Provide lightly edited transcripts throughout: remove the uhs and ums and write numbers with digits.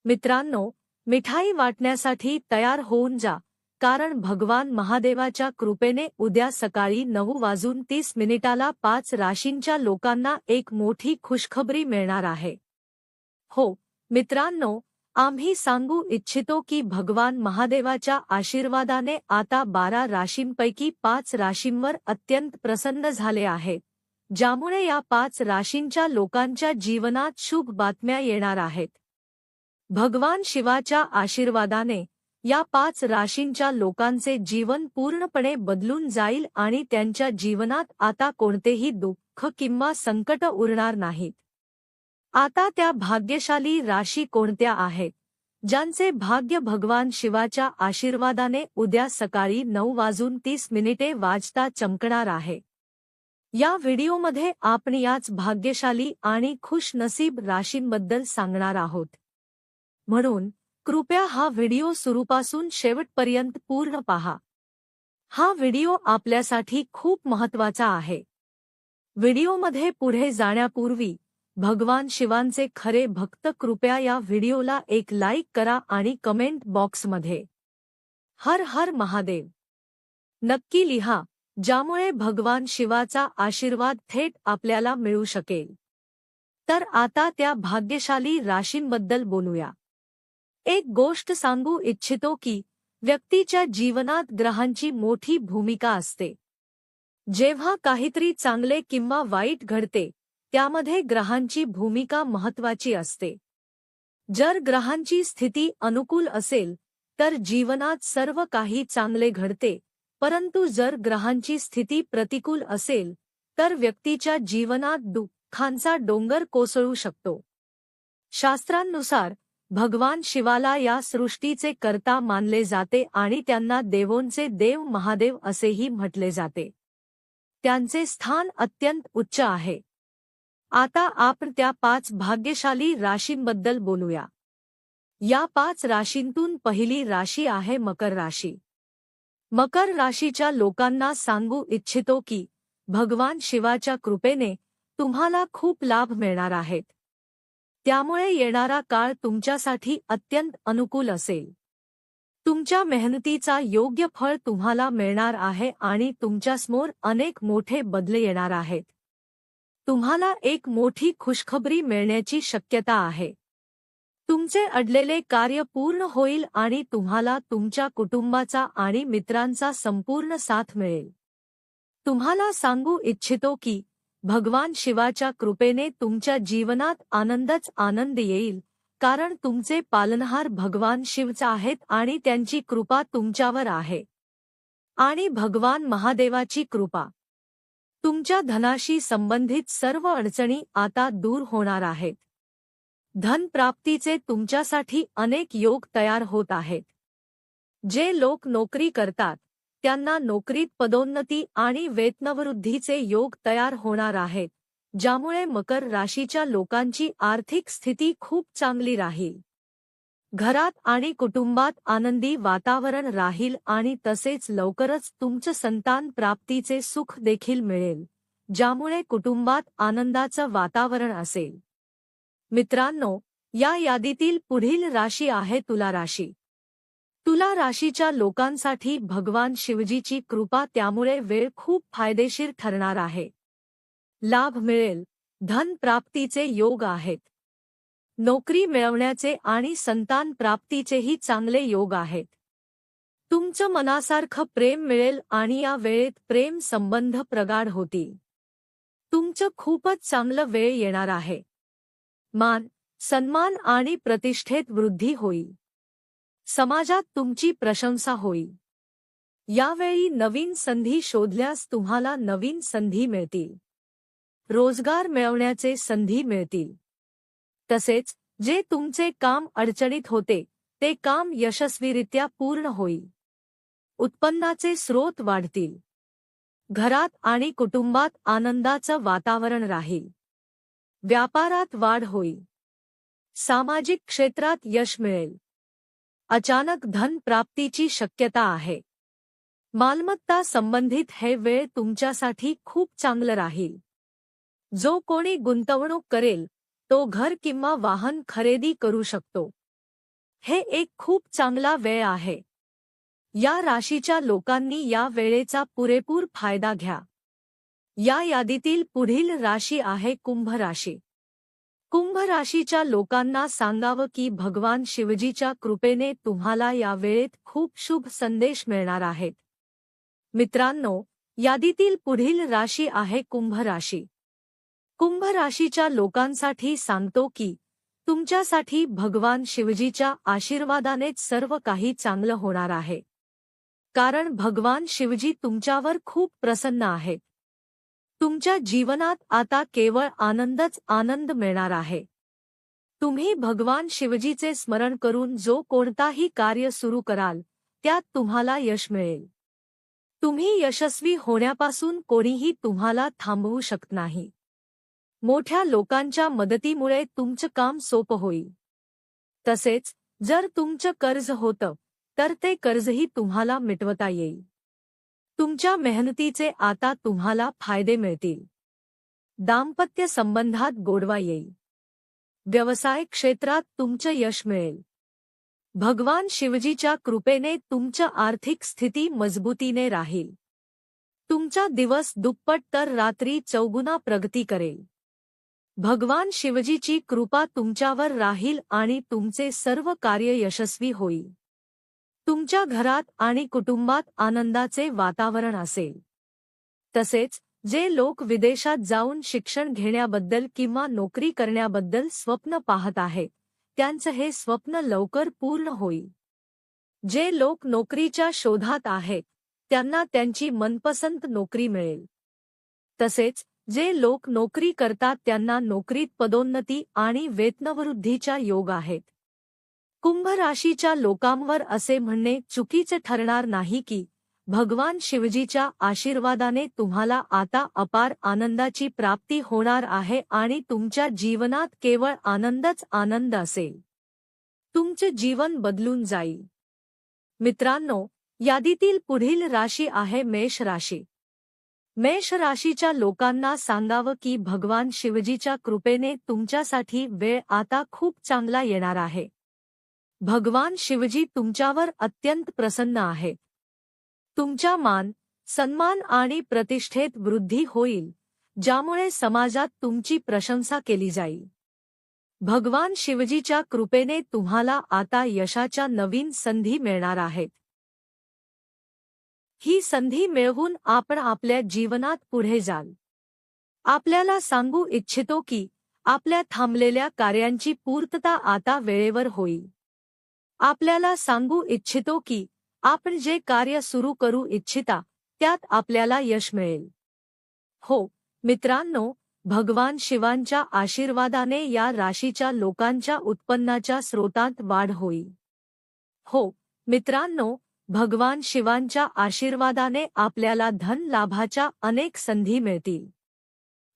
मित्रांनो, मिठाई वाटण्यासाठी तयार होऊन जा, कारण भगवान महादेवाच्या कृपेने उद्या सकाळी 9:30 5 राशींच्या लोकांना एक मोठी खुशखबरी मिळणार आहे. हो, मित्रांनो, आम्ही सांगू इच्छितो की भगवान महादेवाच्या आशीर्वादाने आता 12 राशींपैकी 5 राशींवर अत्यंत प्रसन्न झाले आहेत, ज्यामुळे या 5 राशींच्या लोकांच्या जीवनात शुभ बातम्या येणार आहेत. भगवान शिवाच्या आशीर्वादाने या 5 राशींच्या लोकांचे जीवन पूर्णपणे बदलून जाईल आणि त्यांच्या जीवनात आता कोणतेही दुःख किंवा संकट उरणार नाहीत. आता त्या भाग्यशाली राशी कोणत्या आहेत, ज्यांचे भाग्य भगवान शिवाच्या आशीर्वादाने उद्या सकाळी 9:30 वाजता चमकणार आहे? या व्हिडिओमध्ये आपण याच भाग्यशाली आणि खुशनसीब राशींबद्दल सांगणार आहोत. म्हणून कृपया हा व्हिडिओ सुरूपासून शेवटपर्यंत पूर्ण पहा. हा व्हिडिओ आपल्यासाठी खूप महत्त्वाचा आहे. व्हिडिओमध्ये पुढे जाण्यापूर्वी भगवान शिवांचे खरे भक्त कृपया या व्हिडिओला एक लाईक करा आणि कमेंट बॉक्समध्ये हर हर महादेव नक्की लिहा, ज्यामुळे भगवान शिवाचा आशीर्वाद थेट आपल्याला मिळू शकेल. तर आता त्या भाग्यशाली राशींबद्दल बोलूया. एक गोष्ट सांगू इच्छितो की व्यक्तीच्या जीवनात ग्रहांची मोठी भूमिका असते. जेव्हा काहीतरी चांगले किंवा वाईट घडते, त्यामध्ये ग्रहांची भूमिका महत्त्वाची असते. जर ग्रहांची स्थिती अनुकूल असेल तर जीवनात सर्व काही चांगले घडते, परंतु जर ग्रहांची स्थिती प्रतिकूल असेल तर व्यक्तीच्या जीवनात दुःखांचा डोंगर कोसळू शकतो. शास्त्रांनुसार भगवान शिवाला या सृष्टीचे कर्ता मानले जाते आणि त्यांना देवोंचे देव महादेव असेही म्हटले जाते. त्यांचे स्थान अत्यंत उच्च आहे. आता आपण त्या 5 भाग्यशाली राशींबद्दल बोलूया. या 5 राशींतून पहिली राशी आहे मकर राशी. मकर राशीच्या लोकांना सांगू इच्छितो की भगवान शिवाच्या कृपेने तुम्हाला खूप लाभ मिळणार आहेत. त्यामुळे येणारा काळ तुमच्यासाठी अत्यंत अनुकूल असेल. तुमच्या मेहनतीचा योग्य फळ तुम्हाला मिळणार आहे आणि तुमच्यासमोर अनेक मोठे बदल येणार आहेत. तुम्हाला एक मोठी खुशखबरी मिळण्याची शक्यता आहे. तुमचे अडलेले कार्य पूर्ण होईल आणि तुम्हाला तुमच्या कुटुंबाचा आणि मित्रांचा संपूर्ण साथ मिळेल. तुम्हाला सांगू इच्छितो की भगवान शिवाच्या कृपेने तुमच्या जीवनात आनंदच आनंद येईल, कारण तुमचे पालनहार भगवान शिवच आहेत आणि त्यांची कृपा तुमच्यावर आहे. आणि भगवान महादेवाची कृपा. तुमच्या धनाशी संबंधित सर्व अडचणी आता दूर होणार आहेत. धन प्राप्तीचे तुमच्यासाठी अनेक योग तयार होत आहेत. जे लोक नोकरी करतात त्यांना नोकरीत पदोन्नती आणि वेतनवृद्धीचे योग तयार होणार आहेत, ज्यामुळे मकर राशीच्या लोकांची आर्थिक स्थिती खूप चांगली राहील. घरात आणि कुटुंबात आनंदी वातावरण राहील आणि तसेच लवकरच तुमचं संतान प्राप्तीचे सुख देखील मिळेल, ज्यामुळे कुटुंबात आनंदाचं वातावरण असेल. मित्रांनो, या यादीतील पुढील राशी आहे तुला राशी. तुला राशीच्या लोकांसाठी भगवान शिवजीची कृपा, त्यामुळे वेळ खूप फायदेशीर ठरणार आहे. लाभ मिळेल, धन प्राप्तीचे योग आहेत. नोकरी मिळवण्याचे आणि संतान प्राप्तीचेही चांगले योग आहेत. तुमचं मनासारखं प्रेम मिळेल आणि या वेळेत प्रेम संबंध प्रगाढ होतील. तुमचं खूपच चांगलं वेळ येणार आहे. मान, सन्मान आणि प्रतिष्ठेत वृद्धी होईल. समाजात तुमची प्रशंसा होईल. यावेळी नवीन संधी शोधल्यास तुम्हाला नवीन संधी मिळतील. रोजगार मिळवण्याचे संधी मिळतील. तसेच जे तुमचे काम अडचणीत होते ते काम यशस्वीरित्या पूर्ण होईल. उत्पन्नाचे स्रोत वाढतील. घरात आणि कुटुंबात आनंदाचं वातावरण राहील. व्यापारात वाढ होईल. सामाजिक क्षेत्रात यश मिळेल. अचानक धन प्राप्तीची शक्यता आहे. मालमत्ता संबंधित हे वेळ तुमच्यासाठी खूप चांगलं राहील. जो कोणी गुंतवणूक करेल तो घर किंवा वाहन खरेदी करू शकतो. हे एक खूप चांगला वेळ आहे. या राशीच्या लोकांनी या वेळेचा पुरेपूर फायदा घ्या. या यादीतील पुढील राशी आहे कुंभ राशी. कुंभ राशीच्या लोकांना सांगावं की भगवान शिवजीच्या कृपेने तुम्हाला या वेळेत खूप शुभ संदेश मिळणार आहेत. मित्रांनो, यादीतील पुढील राशी आहे कुंभ राशी. कुंभ राशीच्या लोकांसाठी सांगतो की तुमच्यासाठी भगवान शिवजीच्या आशीर्वादानेच सर्व काही चांगलं होणार आहे. कारण भगवान शिवजी तुमच्यावर खूप प्रसन्न आहेत. तुमच्या जीवनात आता केवळ आनंदच आनंद मिळणार आहे. तुम्ही भगवान शिवजीचे स्मरण करून जो कोणताही कार्य सुरू कराल, त्यात तुम्हाला यश मिळेल. तुम्ही यशस्वी होण्यापासून कोणीही तुम्हाला थांबवू शकत नाही. मोठ्या लोकांच्या मदतीमुळे तुमचं काम सोपं होईल. तसेच जर तुमचं कर्ज होतं, तर ते कर्जही तुम्हाला मिटवता येईल. तुमच्या मेहनतीचे आता तुम्हाला फायदे मिळतील. दाम्पत्य संबंधात गोडवा येईल. व्यवसाय क्षेत्रात तुमचं यश मिळेल. भगवान शिवजीच्या कृपेने तुमची आर्थिक स्थिती मजबूतीने राहील. तुमचा दिवस दुप्पट तर रात्री चौगुना प्रगती करेल. भगवान शिवजीची कृपा तुमच्यावर राहील आणि तुमचे सर्व कार्य यशस्वी होईल. तुमच्या घरात आणि कुटुंबात आनंदाचे वातावरण असेल. तसेच जे लोक विदेशात जाऊन शिक्षण घेण्याबद्दल किंवा नोकरी करण्याबद्दल स्वप्न पाहत आहेत, त्यांचं हे स्वप्न लवकर पूर्ण होईल. जे लोक नोकरीच्या शोधात आहेत, त्यांना त्यांची मनपसंत नोकरी मिळेल. तसेच जे लोक नोकरी करतात त्यांना नोकरीत पदोन्नती आणि वेतनवृद्धीचा योग आहेत. कुंभ राशीच्या लोकांवर असे म्हणणे चुकीचे ठरणार नाही की भगवान शिवजीच्या आशीर्वादाने तुम्हाला आता अपार आनंदाची प्राप्ती होणार आहे आणि तुमच्या जीवनात केवळ आनंदच आनंद असेल. तुमचे जीवन बदलून जाईल. मित्रांनो, यादीतील पुढील राशी आहे मेष राशी. मेष राशीच्या लोकांना सांगावं की भगवान शिवजीच्या कृपेने तुमच्यासाठी वेळ आता खूप चांगला येणार आहे. भगवान शिवजी तुमच्यावर अत्यंत प्रसन्न आहेत. तुमच्या मान, सन्मान आणि प्रतिष्ठेत वृद्धी होईल, ज्यामुळे समाजात तुमची प्रशंसा केली जाईल. भगवान शिवजीच्या कृपेने तुम्हाला आता यशाच्या नवीन संधी मिळणार आहेत. ही संधी मिळवून आपण आपल्या जीवनात पुढे जाल. आपल्याला सांगू इच्छितो की आपल्या थांबलेल्या कार्यांची पूर्तता आता वेळेवर होईल. आपल्याला सांगू इच्छितो की आपण जे कार्य सुरू करू इच्छिता त्यात आपल्याला यश मिळेल. हो मित्रांनो, भगवान शिवांच्या आशीर्वादाने या राशीच्या लोकांच्या उत्पन्नाच्या स्रोतात वाढ होईल. हो मित्रांनो, भगवान शिवांच्या आशीर्वादाने आपल्याला धन लाभाच्या अनेक संधी मिळतील.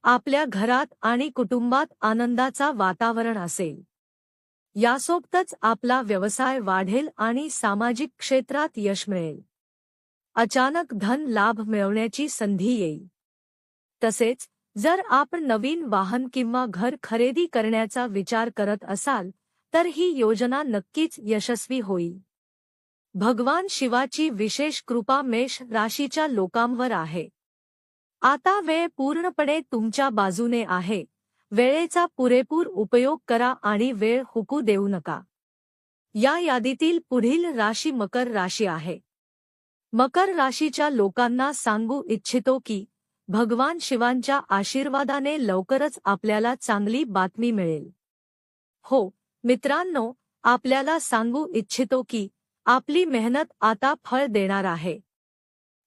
आपल्या घरात आणि कुटुंबात आनंदाचा वातावरण असेल. यासोबतच आपला व्यवसाय वाढेल आणि सामाजिक क्षेत्रात यश मिळेल. अचानक धन लाभ मिळवण्याची संधी येईल. तसेच जर आपण नवीन वाहन किंवा घर खरेदी करण्याचा विचार करत असाल तर ही योजना नक्कीच यशस्वी होईल. भगवान शिवाची विशेष कृपा मेष राशीच्या लोकांवर आहे. आता वेळ पूर्णपणे तुमच्या बाजूने आहे. वेळेचा पुरेपूर उपयोग करा आणि वेळ हुकू देऊ नका. या यादीतील पुढील राशी मकर राशी आहे. मकर राशीच्या लोकांना सांगू इच्छितो की भगवान शिवांच्या आशीर्वादाने लवकरच आपल्याला चांगली बातमी मिळेल. हो मित्रांनो, आपल्याला सांगू इच्छितो की आपली मेहनत आता फळ देणार आहे.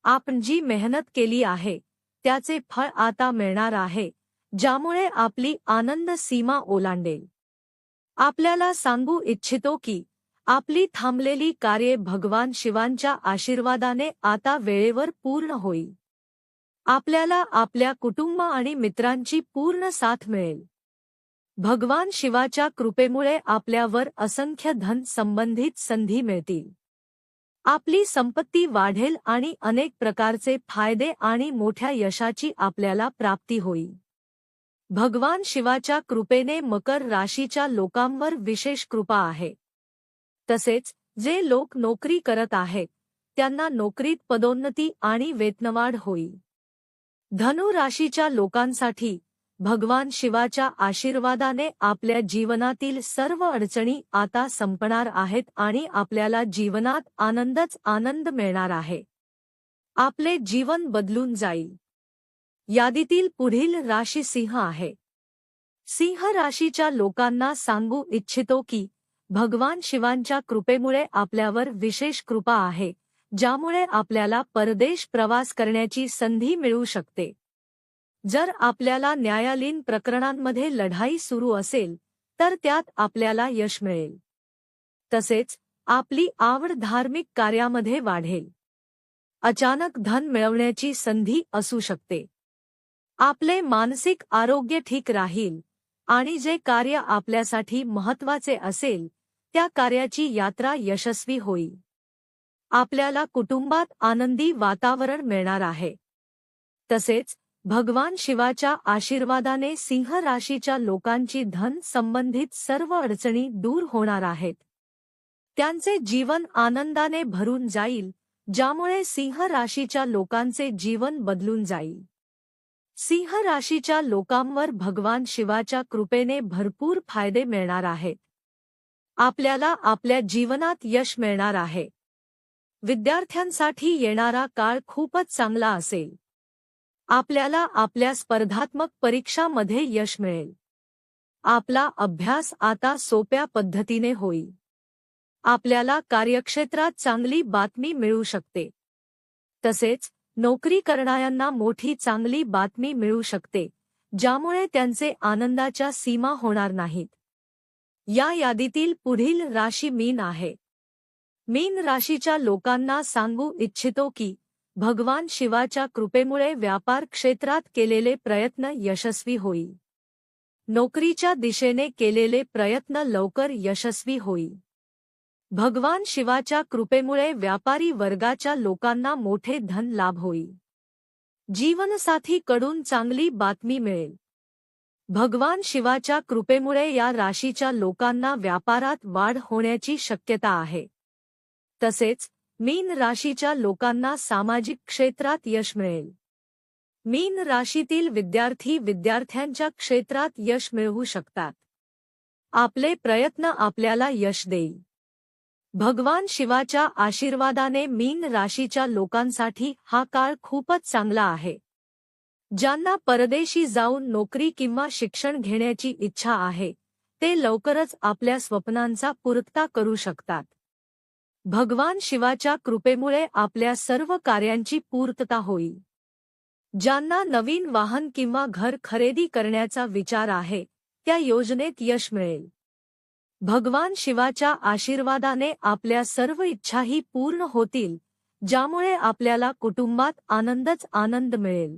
आपण जी मेहनत केली आहे त्याचे फळ आता मिळणार आहे, ज्यामुळे आपली आनंद सीमा ओलांडेल. आपल्याला सांगू इच्छितो की आपली थांबलेली कार्ये भगवान शिवांच्या आशीर्वादाने आता वेळेवर पूर्ण होईल. आपल्याला आपल्या कुटुंब आणि मित्रांची पूर्ण साथ मिळेल. भगवान शिवाच्या कृपेमुळे आपल्यावर असंख्य धन संबंधित संधी मिळतील. आपली संपत्ती वाढेल आणि अनेक प्रकारचे फायदे आणि मोठ्या यशाची आपल्याला प्राप्ती होईल. भगवान शिवाच्या कृपेने मकर राशीच्या लोकांवर विशेष कृपा आहे. तसेच जे लोक नोकरी करत आहेत त्यांना नोकरीत पदोन्नती आणि वेतनवाढ होईल. धनु राशीच्या लोकांसाठी भगवान शिवाच्या आशीर्वादाने आपल्या जीवनातील सर्व अडचणी आता संपणार आहेत आणि आपल्याला जीवनात आनंदच आनंद मिळणार आहे. आपले जीवन बदलून जाईल. यादीतील पुढील राशी सिंह आहे. सिंह राशीच्या लोकांना सांगू इच्छितो की भगवान शिवांच्या कृपेमुळे आपल्यावर विशेष कृपा आहे, ज्यामुळे आपल्याला परदेश प्रवास करण्याची संधी मिळू शकते. जर आपल्याला न्यायालयीन प्रकरणांमध्ये लढाई सुरू असेल तर त्यात आपल्याला यश मिळेल. तसेच आपली आवड धार्मिक कार्यामध्ये वाढेल. अचानक धन मिळवण्याची संधी असू शकते. आपले मानसिक आरोग्य ठीक राहील आणि जे कार्य आपल्यासाठी महत्त्वाचे असेल त्या कार्याची यात्रा यशस्वी होईल. आपल्याला कुटुंबात आनंदी वातावरण मिळणार आहे. तसेच भगवान शिवाच्या आशीर्वादाने सिंह राशीच्या लोकांची धन संबंधित सर्व अडचणी दूर होणार आहेत. त्यांचे जीवन आनंदाने भरून जाईल, ज्यामुळे सिंह राशीच्या लोकांचे जीवन बदलून जाईल. सिंह राशीच्या लोकांवर भगवान शिवाच्या कृपेने भरपूर फायदे मिळणार आहेत. आपल्याला आपल्या जीवनात यश मिळणार आहे. विद्यार्थ्यांसाठी येणारा काळ खूपच चांगला असेल. आपल्याला आपल्या स्पर्धात्मक परीक्षांमध्ये यश मिळेल. आपला अभ्यास आता सोप्या पद्धतीने होईल. आपल्याला कार्यक्षेत्रात चांगली बातमी मिळू शकते. तसेच नोकरी करणाऱ्यांना मोठी चांगली बातमी मिळू शकते, ज्यामुळे त्यांचे आनंदाच्या सीमा होणार नाहीत. या यादीतील पुढील राशी मीन आहे. मीन राशीच्या लोकांना सांगू इच्छितो की भगवान शिवाच्या कृपेमुळे व्यापार क्षेत्रात केलेले प्रयत्न यशस्वी होईल. नोकरीच्या दिशेने केलेले प्रयत्न लवकर यशस्वी होईल. भगवान शिवाच्या कृपेमुळे व्यापारी वर्गाच्या लोकांना मोठे धन लाभ होईल. जीवनसाथी कडून चांगली बातमी मिळेल. भगवान शिवाच्या कृपेमुळे या राशीच्या लोकांना व्यापारात वाढ होण्याची शक्यता आहे. तसेच मीन राशीच्या लोकांना सामाजिक क्षेत्रात यश मिळेल. मीन राशीतील विद्यार्थ्यांच्या क्षेत्रात यश मिळवू शकतात. आपले प्रयत्न आपल्याला यश देईल. भगवान शिवाच्या आशीर्वादाने मीन राशीच्या लोकांसाठी हा काळ खूपच चांगला आहे. ज्यांना परदेशी जाऊन नोकरी किंवा शिक्षण घेण्याची इच्छा आहे ते लवकरच आपल्या स्वप्नांचा पूर्तता करू शकतात. भगवान शिवाच्या कृपेमुळे आपल्या सर्व कार्यांची पूर्तता होईल. ज्यांना नवीन वाहन किंवा घर खरेदी करण्याचा विचार आहे त्या योजनेत यश मिळेल. भगवान शिवाच्या आशीर्वादाने आपल्या सर्व इच्छाही पूर्ण होतील, ज्यामुळे आपल्याला कुटुंबात आनंदच आनंद मिळेल,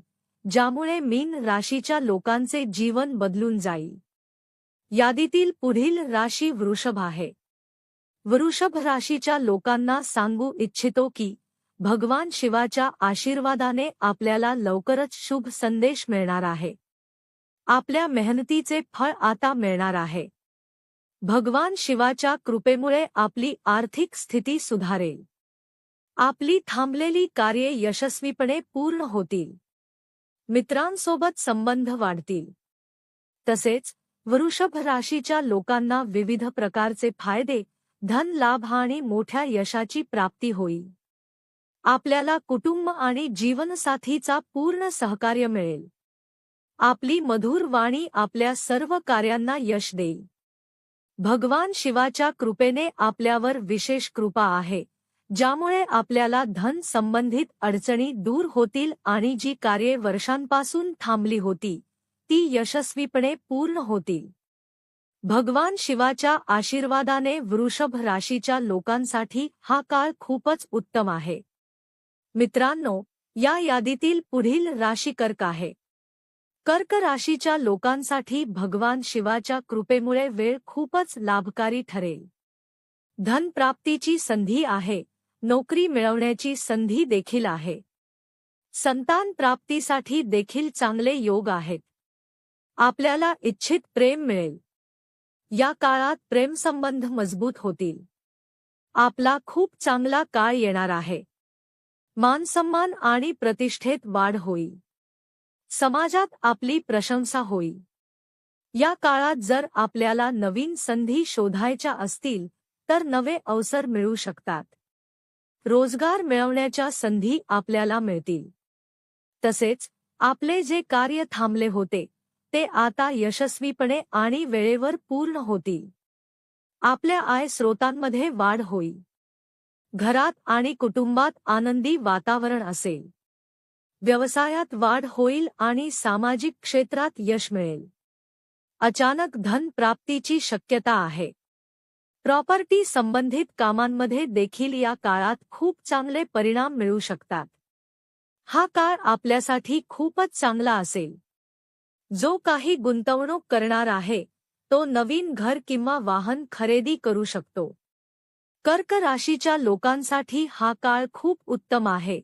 ज्यामुळे मीन राशीच्या लोकांचे जीवन बदलून जाईल. यादीतील पुढील राशी वृषभ आहे. वृषभ राशीच्या लोकांना सांगू इच्छितो की भगवान शिवाच्या आशीर्वादाने आपल्याला लवकरच शुभ संदेश मिळणार आहे. आपल्या मेहनतीचे फळ आता मिळणार आहे. भगवान शिवाच्या कृपेमुळे आपली आर्थिक स्थिती सुधारेल. आपली थांबलेली कार्ये यशस्वीपणे पूर्ण होतील. मित्रांसोबत संबंध वाढतील. तसेच वृषभ राशीच्या लोकांना विविध प्रकारचे फायदे, धन लाभ आणि मोठ्या यशाची प्राप्ती होईल. आपल्याला कुटुंब आणि जीवनसाथीचा पूर्ण सहकार्य मिळेल. आपली मधुर वाणी आपल्या सर्व कार्यांना यश देईल. भगवान शिवाच्या कृपेने आपल्यावर विशेष कृपा आहे, ज्यामुळे आपल्याला धन संबंधित अडचणी दूर होतील आणि जी कार्ये वर्षांपासून थांबली होती ती यशस्वीपणे पूर्ण होतील. भगवान शिवाच्या आशीर्वादाने वृषभ राशीच्या लोकांसाठी हा काळ खूपच उत्तम आहे. मित्रांनो, या यादीतील पुढील राशी कर्क आहे. कर्क राशीच्या लोकांसाठी भगवान शिवाच्या कृपेमुळे वेळ खूपच लाभकारी ठरेल. धनप्राप्तीची संधी आहे. नोकरी मिळवण्याची संधी देखील आहे. संतान प्राप्तीसाठी देखील चांगले योग आहेत. आपल्याला इच्छित प्रेम मिळेल. या काळात प्रेमसंबंध मजबूत होतील. आपला खूप चांगला काळ येणार आहे. मानसन्मान आणि प्रतिष्ठेत वाढ होईल. समाजात आपली प्रशंसा होईल. या काळात जर आपल्याला नवीन संधी शोधायच्या असतील तर नवे अवसर मिळू शकतात. रोजगार मिळवण्याच्या संधी आपल्याला मिळतील. तसेच आपले जे कार्य थांबले होते ते आता यशस्वीपणे आणि वेळेवर पूर्ण होतील. आपल्या आय स्रोतांमध्ये वाढ होईल. घरात आणि कुटुंबात आनंदी वातावरण असेल. व्यवसायात वाढ होईल आणि सामाजिक क्षेत्रात यश मिळेल. अचानक धन प्राप्तीची शक्यता आहे. प्रॉपर्टी संबंधित कामांमध्ये देखील या काळात खूप चांगले परिणाम मिळू शकतात. हा काळ आपल्यासाठी खूपच चांगला असेल. जो काही गुंतवणूक करणार आहे तो नवीन घर किंवा वाहन खरेदी करू शकतो. कर्क राशीच्या लोकांसाठी हा काळ खूप उत्तम आहे.